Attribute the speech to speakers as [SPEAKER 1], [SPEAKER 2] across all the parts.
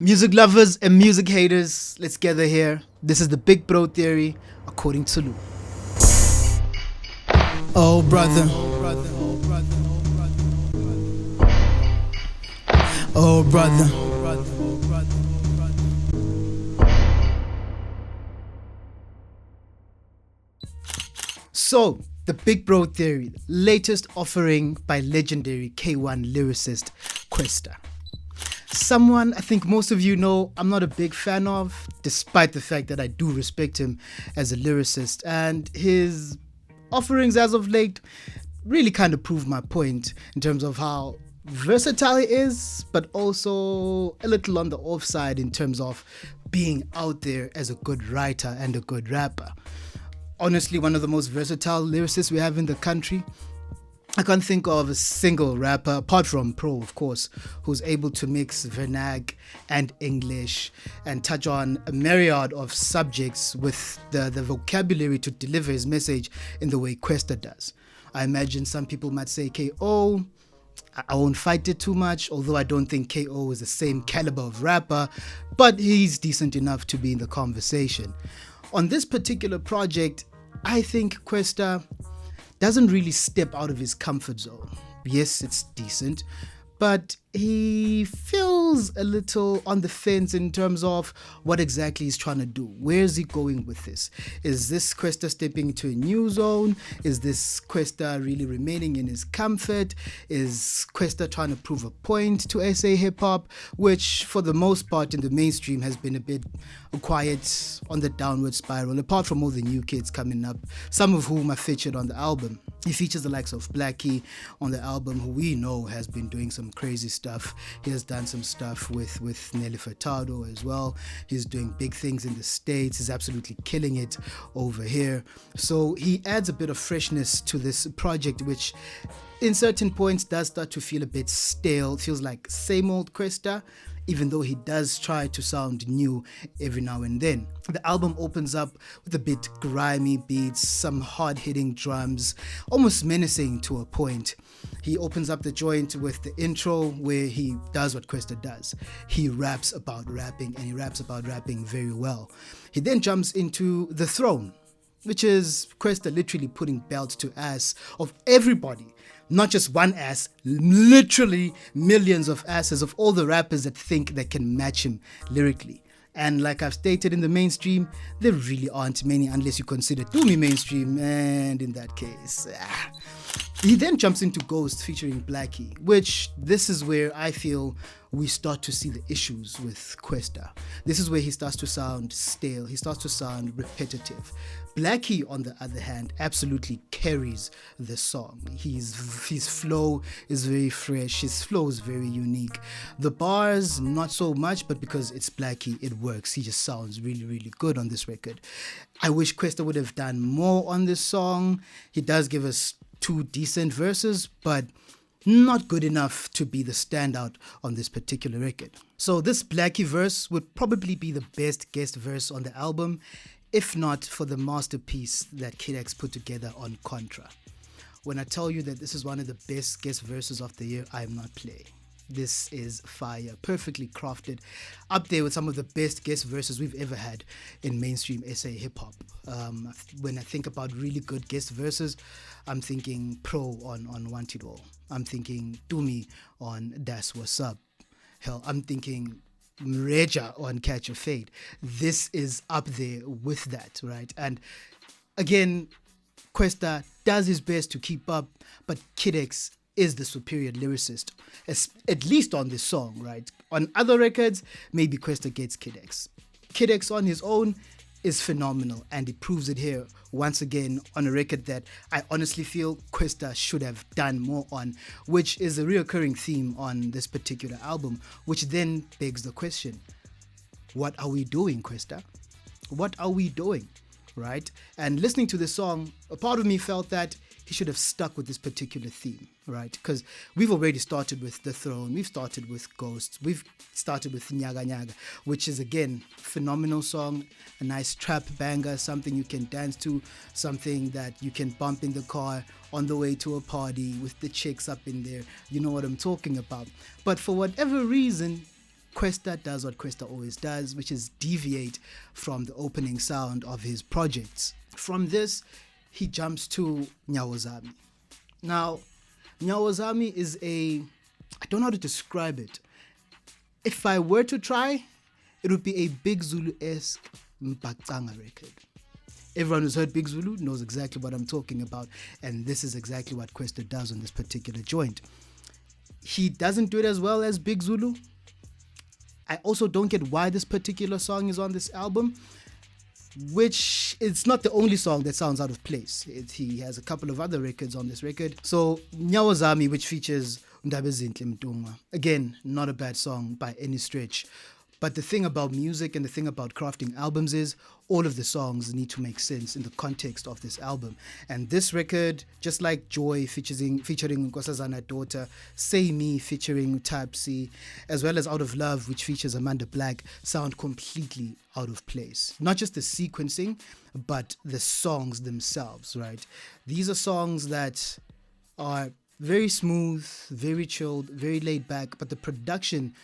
[SPEAKER 1] Music lovers and music haters, let's gather here. This is the Big Bro Theory, according to Loux. Oh, brother. Oh, brother. So, the Big Bro Theory, latest offering by legendary K1 lyricist Kwesta. Someone I think most of you know I'm not a big fan of, despite the fact that I do respect him as a lyricist, and his offerings as of late really kind of prove my point in terms of how versatile he is, but also a little on the offside in terms of being out there as a good writer and a good rapper. Honestly, one of the most versatile lyricists we have in the country. I can't think of a single rapper, apart from Pro, of course, who's able to mix Vernag and English and touch on a myriad of subjects with the vocabulary to deliver his message in the way Kwesta does. I imagine some people might say KO. I won't fight it too much, although I don't think KO is the same caliber of rapper, but he's decent enough to be in the conversation. On this particular project, I think Kwesta doesn't really step out of his comfort zone. Yes, it's decent, but he feels a little on the fence in terms of what exactly he's trying to do. Where is he going with this? Is this Kwesta stepping into a new zone? Is this Kwesta really remaining in his comfort? Is Kwesta trying to prove a point to SA hip hop, which for the most part in the mainstream has been a bit quiet, on the downward spiral, apart from all the new kids coming up, some of whom are featured on the album. He features the likes of Blackie on the album, who we know has been doing some crazy stuff. He has done some stuff with Nelly Furtado as well. He's doing big things in the States. He's absolutely killing it over here. So he adds a bit of freshness to this project, which in certain points does start to feel a bit stale. It feels like same old Kwesta, even though he does try to sound new every now and then. The album opens up with a bit grimy beats, some hard-hitting drums, almost menacing to a point. He opens up the joint with the intro where he does what Kwesta does. He raps about rapping, and he raps about rapping very well. He then jumps into The Throne, which is Kwesta literally putting belt to ass of everybody. Not just one ass, literally millions of asses of all the rappers that think they can match him lyrically. And like I've stated, in the mainstream, there really aren't many unless you consider Doomy mainstream, and in that case, He then jumps into Ghost featuring Blackie, which this is where I feel we start to see the issues with Kwesta. This is where he starts to sound stale, he starts to sound repetitive. Blackie, on the other hand, absolutely carries the song. His flow is very fresh, his flow is very unique. The bars, not so much, but because it's Blackie, it works. He just sounds really, really good on this record. I wish Kwesta would have done more on this song. He does give us two decent verses, but not good enough to be the standout on this particular record. So this Blackie verse would probably be the best guest verse on the album, if not for the masterpiece that Kid X put together on Contra. When I tell you that this is one of the best guest verses of the year, I am not playing. This is fire, perfectly crafted, up there with some of the best guest verses we've ever had in mainstream SA hip-hop. When I think about really good guest verses, I'm thinking Pro on Want It All. I'm thinking Dumi on Das What's Up. Hell, I'm thinking Mreja on Catch a Fade. This is up there with that, right? And again, Kwesta does his best to keep up, but Kid X is the superior lyricist, at least on this song, right? On other records, maybe Kwesta gets Kid X. Kid X on his own is phenomenal, and he proves it here once again on a record that I honestly feel Kwesta should have done more on, which is a reoccurring theme on this particular album, which then begs the question, what are we doing, Kwesta? What are we doing, right? And listening to this song, a part of me felt that he should have stuck with this particular theme, right? Because we've already started with The Throne, we've started with Ghosts, we've started with Nyaga Nyaga, which is again phenomenal song, a nice trap banger, something you can dance to, something that you can bump in the car on the way to a party with the chicks up in there. You know what I'm talking about. But for whatever reason, Kwesta does what Kwesta always does, which is deviate from the opening sound of his projects. From this, he jumps to Nyawozami. Now, Nyawozami is I don't know how to describe it. If I were to try, it would be a Big Zulu-esque Mbacanga record. Everyone who's heard Big Zulu knows exactly what I'm talking about, and this is exactly what Kwesta does on this particular joint. He doesn't do it as well as Big Zulu. I also don't get why this particular song is on this album, which it's not the only song that sounds out of place. He has a couple of other records on this record. So Nyawozami, which features Ndabezinhle Mtungwa, again, not a bad song by any stretch. But the thing about music and the thing about crafting albums is all of the songs need to make sense in the context of this album. And this record, just like Joy featuring Nkosazana Daughter, Say Me featuring Type C, as well as Out of Love, which features Amanda Black, sound completely out of place. Not just the sequencing, but the songs themselves, right? These are songs that are very smooth, very chilled, very laid back, but the production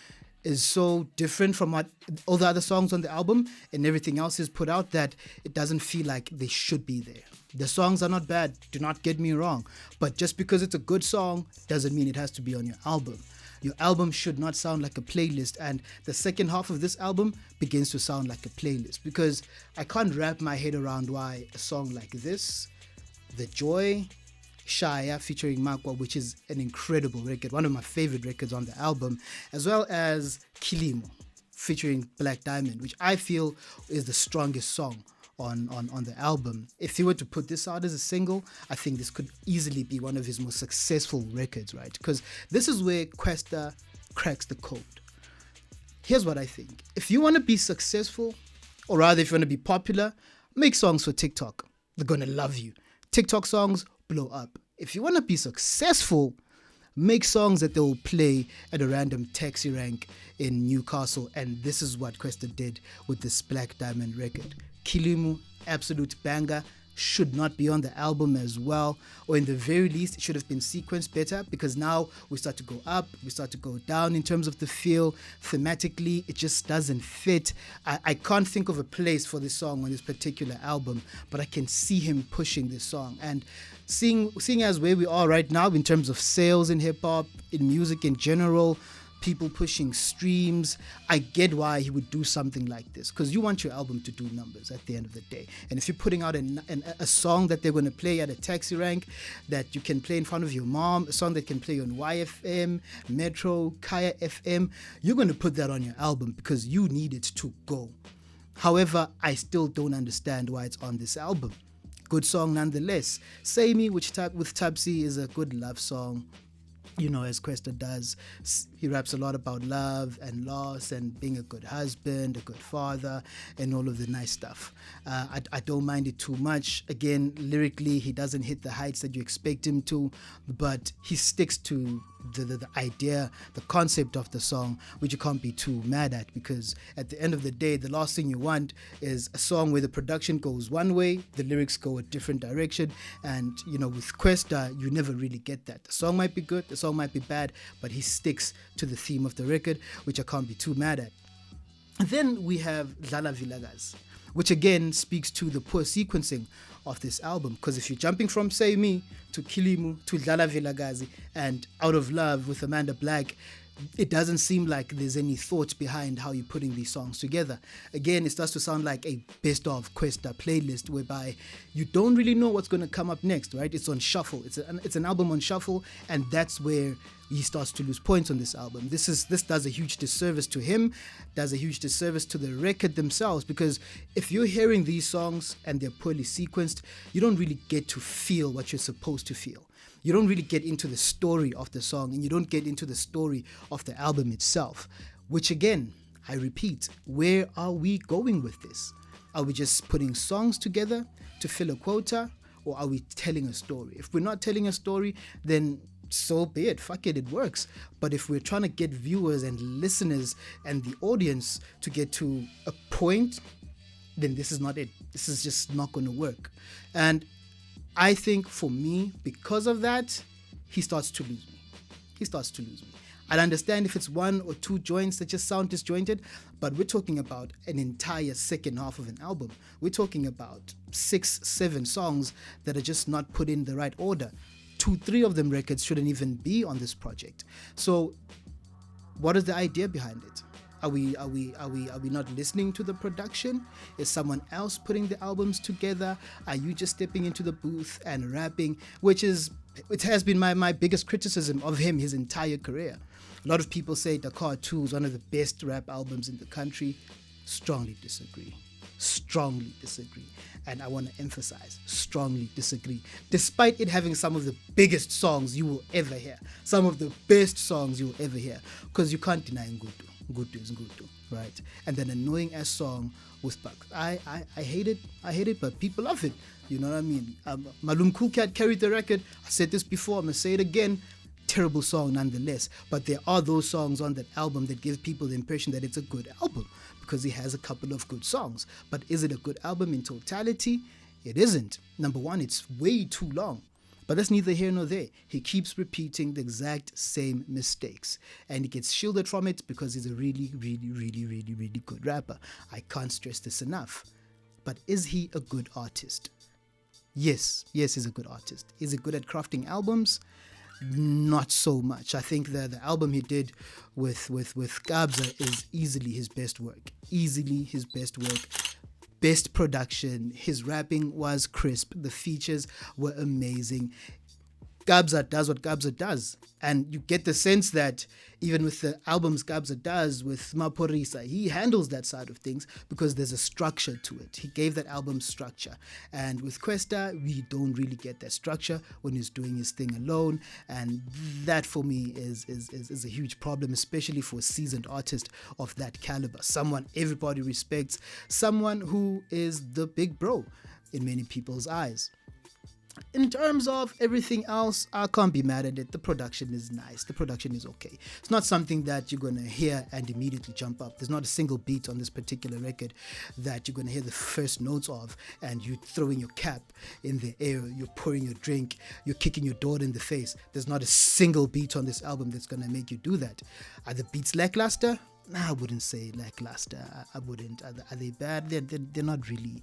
[SPEAKER 1] is so different from what all the other songs on the album and everything else is put out that it doesn't feel like they should be there. The songs are not bad, do not get me wrong, but just because it's a good song doesn't mean it has to be on your album. Your album should not sound like a playlist, and the second half of this album begins to sound like a playlist, because I can't wrap my head around why a song like this, The Joy, Shaya featuring Makwa, which is an incredible record, one of my favorite records on the album, as well as Kilimo featuring Black Diamond, which I feel is the strongest song on the album. If he were to put this out as a single, I think this could easily be one of his most successful records, right? Because this is where Kwesta cracks the code. Here's what I think. If you want to be successful, or rather if you want to be popular, make songs for TikTok. They're going to love you. TikTok songs blow up. If you want to be successful, make songs that they will play at a random taxi rank in Newcastle. And this is what Kwesta did with this Black Diamond record. Kilimu, absolute banger, should not be on the album as well, or in the very least it should have been sequenced better, because now we start to go up, we start to go down in terms of the feel. Thematically, it just doesn't fit. I can't think of a place for this song on this particular album, but I can see him pushing this song. And seeing as where we are right now in terms of sales in hip-hop, in music in general, people pushing streams, I get why he would do something like this, because you want your album to do numbers at the end of the day. And if you're putting out a song that they're going to play at a taxi rank, that you can play in front of your mom, a song that can play on YFM, Metro, Kaya FM, you're going to put that on your album because you need it to go. However, I still don't understand why it's on this album. Good song nonetheless. Say Me, with Type C, is a good love song. You know, as Kwesta does, he raps a lot about love and loss and being a good husband, a good father, and all of the nice stuff. I don't mind it too much. Again, lyrically, he doesn't hit the heights that you expect him to, but he sticks to the idea, the concept of the song, which you can't be too mad at, because at the end of the day, the last thing you want is a song where the production goes one way, the lyrics go a different direction, and you know, with Kwesta, you never really get that. The song might be good, the song might be bad, but he sticks to the theme of the record, which I can't be too mad at. And then we have Dlala Vilakazi, which again speaks to the poor sequencing of this album, because if you're jumping from Say Me to Kilimu to Dlala Vilakazi and Out of Love with Amanda Black, it doesn't seem like there's any thought behind how you're putting these songs together. Again, it starts to sound like a best of Kwesta playlist whereby you don't really know what's going to come up next, right? It's on shuffle. It's an album on shuffle, and that's where he starts to lose points on this album. This does a huge disservice to him, does a huge disservice to the record themselves, because if you're hearing these songs and they're poorly sequenced, you don't really get to feel what you're supposed to feel. You don't really get into the story of the song, and you don't get into the story of the album itself, which again, I repeat, where are we going with this? Are we just putting songs together to fill a quota, or are we telling a story? If we're not telling a story, then so be it. Fuck it, it works. But if we're trying to get viewers and listeners and the audience to get to a point, then this is not it. This is just not going to work. And I think for me, because of that, he starts to lose me. I'd understand if it's one or two joints that just sound disjointed, but we're talking about an entire second half of an album. We're talking about 6, 7 songs that are just not put in the right order. 2, 3 of them records shouldn't even be on this project. So what is the idea behind it? Are we not listening to the production? Is someone else putting the albums together? Are you just stepping into the booth and rapping? It has been my biggest criticism of him his entire career. A lot of people say Dakar 2 is one of the best rap albums in the country. Strongly disagree. Strongly disagree. And I want to emphasize, strongly disagree. Despite it having some of the biggest songs you will ever hear. Some of the best songs you will ever hear. Because you can't deny Ngutu. Ngutu is Ngutu, right? And then annoying ass song with Buck. I hate it, but people love it. You know what I mean? Malum Cool Cat carried the record. I said this before, I'm going to say it again. Terrible song nonetheless. But there are those songs on that album that give people the impression that it's a good album because he has a couple of good songs. But is it a good album in totality? It isn't. Number one, it's way too long. But that's neither here nor there. He keeps repeating the exact same mistakes. And he gets shielded from it because he's a really, really, really, really, really good rapper. I can't stress this enough. But is he a good artist? Yes, he's a good artist. Is he good at crafting albums? Not so much. I think the album he did with Kabza is easily his best work. Easily his best work. Best production. His rapping was crisp. The features were amazing. Kabza does what Kabza does. And you get the sense that even with the albums Kabza does with Maporisa, he handles that side of things because there's a structure to it. He gave that album structure. And with Kwesta, we don't really get that structure when he's doing his thing alone. And that for me is a huge problem, especially for a seasoned artist of that caliber. Someone everybody respects. Someone who is the big bro in many people's eyes. In terms of everything else, I can't be mad at it. The production is nice. The production is okay. It's not something that you're going to hear and immediately jump up. There's not a single beat on this particular record that you're going to hear the first notes of and you're throwing your cap in the air, you're pouring your drink, you're kicking your daughter in the face. There's not a single beat on this album that's going to make you do that. Are the beats lackluster? Nah, I wouldn't say lackluster. I wouldn't. Are they bad? They're not really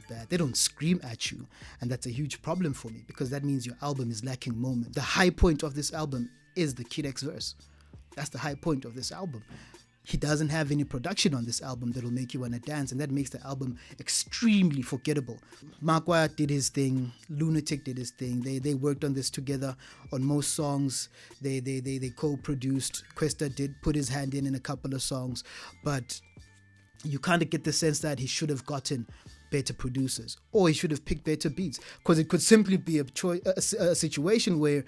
[SPEAKER 1] bad. They don't scream at you, and that's a huge problem for me because that means your album is lacking moment. The high point of this album is the Kid X verse. That's the high point of this album. He doesn't have any production on this album that'll make you want to dance, and that makes the album extremely forgettable. Markwaya did his thing, Lunatic did his thing. They worked on this together on most songs. They co-produced. Kwesta did put his hand in a couple of songs, but you kind of get the sense that he should have gotten better producers or he should have picked better beats because it could simply be a situation where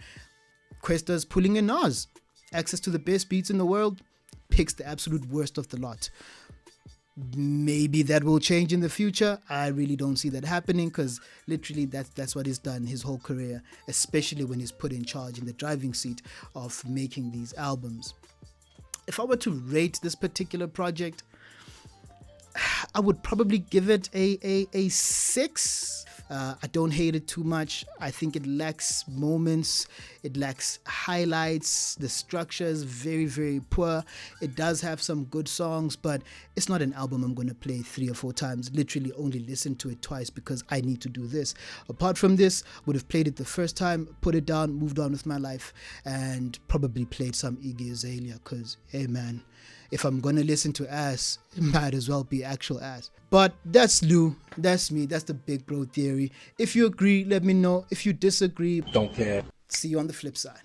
[SPEAKER 1] Kwesta's pulling a Nas, access to the best beats in the world, picks the absolute worst of the lot. Maybe that will change in the future. I really don't see that happening because literally that's what he's done his whole career, especially when he's put in charge in the driving seat of making these albums. If I were to rate this particular project, I would probably give it a 6. I don't hate it too much. I think it lacks moments. It lacks highlights. The structure is very, very poor. It does have some good songs, but it's not an album I'm going to play 3 or 4 times. Literally only listen to it twice because I need to do this. Apart from this, would have played it the first time, put it down, moved on with my life, and probably played some Iggy Azalea because, hey man, if I'm going to listen to ass, it might as well be actual ass. But that's Lou. That's me. That's the big bro theory. If you agree, let me know. If you disagree,
[SPEAKER 2] don't care.
[SPEAKER 1] See you on the flip side.